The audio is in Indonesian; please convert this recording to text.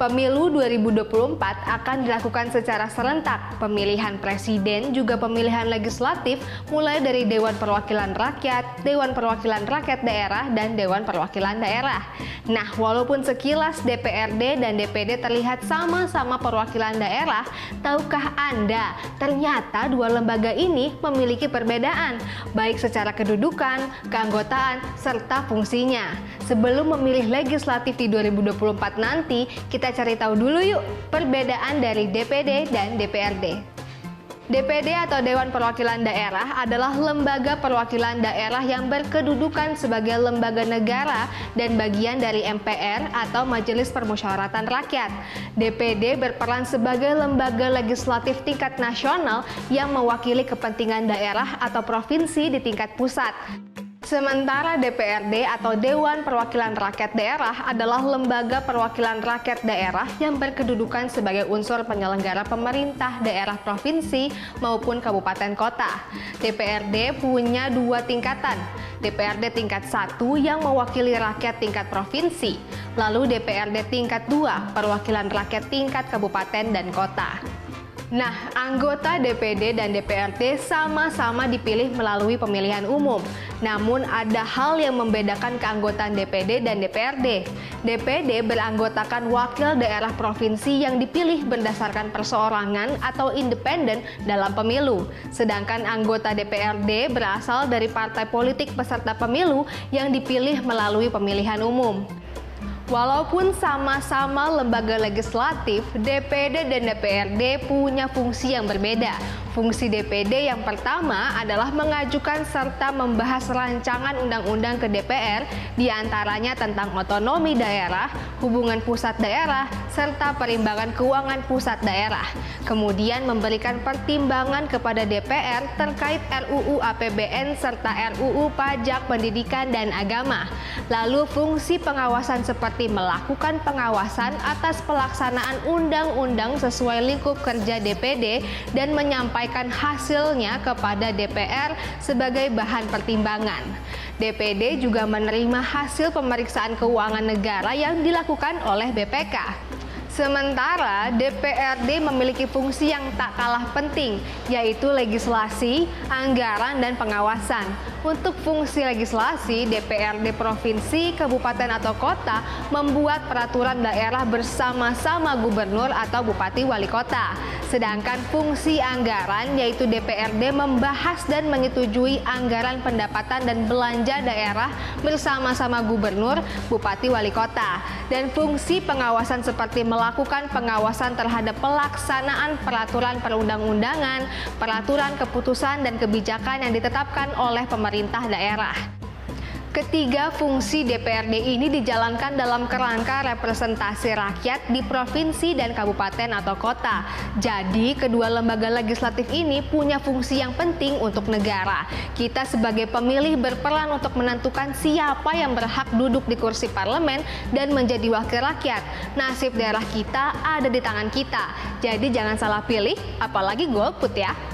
Pemilu 2024 akan dilakukan secara serentak. Pemilihan presiden juga pemilihan legislatif mulai dari Dewan Perwakilan Rakyat, Dewan Perwakilan Rakyat Daerah, dan Dewan Perwakilan Daerah. Nah, walaupun sekilas DPRD dan DPD terlihat sama-sama perwakilan daerah, tahukah Anda ternyata dua lembaga ini memiliki perbedaan, baik secara kedudukan, keanggotaan, serta fungsinya. Sebelum memilih legislatif di 2024 nanti, kita cari tahu dulu yuk perbedaan dari DPD dan DPRD. DPD atau Dewan Perwakilan Daerah adalah lembaga perwakilan daerah yang berkedudukan sebagai lembaga negara dan bagian dari MPR atau Majelis Permusyawaratan Rakyat. DPD berperan sebagai lembaga legislatif tingkat nasional yang mewakili kepentingan daerah atau provinsi di tingkat pusat. Sementara DPRD atau Dewan Perwakilan Rakyat Daerah adalah lembaga perwakilan rakyat daerah yang berkedudukan sebagai unsur penyelenggara pemerintah daerah provinsi maupun kabupaten kota. DPRD punya dua tingkatan, DPRD tingkat 1 yang mewakili rakyat tingkat provinsi, lalu DPRD tingkat 2 perwakilan rakyat tingkat kabupaten dan kota. Nah, anggota DPD dan DPRD sama-sama dipilih melalui pemilihan umum. Namun ada hal yang membedakan keanggotaan DPD dan DPRD. DPD beranggotakan wakil daerah provinsi yang dipilih berdasarkan perseorangan atau independen dalam pemilu. Sedangkan anggota DPRD berasal dari partai politik peserta pemilu yang dipilih melalui pemilihan umum. Walaupun sama-sama lembaga legislatif, DPD dan DPRD punya fungsi yang berbeda. Fungsi DPD yang pertama adalah mengajukan serta membahas rancangan undang-undang ke DPR, diantaranya tentang otonomi daerah, hubungan pusat daerah, serta perimbangan keuangan pusat daerah. Kemudian memberikan pertimbangan kepada DPR terkait RUU APBN serta RUU Pajak Pendidikan dan Agama. Lalu fungsi pengawasan seperti melakukan pengawasan atas pelaksanaan undang-undang sesuai lingkup kerja DPD dan menyampaikan hasilnya kepada DPR sebagai bahan pertimbangan. DPD juga menerima hasil pemeriksaan keuangan negara yang dilakukan oleh BPK. Sementara DPRD memiliki fungsi yang tak kalah penting, yaitu legislasi, anggaran, dan pengawasan. Untuk fungsi legislasi, DPRD provinsi, kabupaten, atau kota membuat peraturan daerah bersama-sama gubernur atau bupati wali kota. Sedangkan fungsi anggaran, yaitu DPRD membahas dan menyetujui anggaran pendapatan dan belanja daerah bersama-sama gubernur, bupati, wali kota. Dan fungsi pengawasan seperti melakukan pengawasan terhadap pelaksanaan peraturan perundang-undangan, peraturan keputusan dan kebijakan yang ditetapkan oleh pemerintah daerah. Ketiga fungsi DPRD ini dijalankan dalam kerangka representasi rakyat di provinsi dan kabupaten atau kota. Jadi, kedua lembaga legislatif ini punya fungsi yang penting untuk negara. Kita sebagai pemilih berperan untuk menentukan siapa yang berhak duduk di kursi parlemen dan menjadi wakil rakyat. Nasib daerah kita ada di tangan kita. Jadi jangan salah pilih, apalagi golput ya.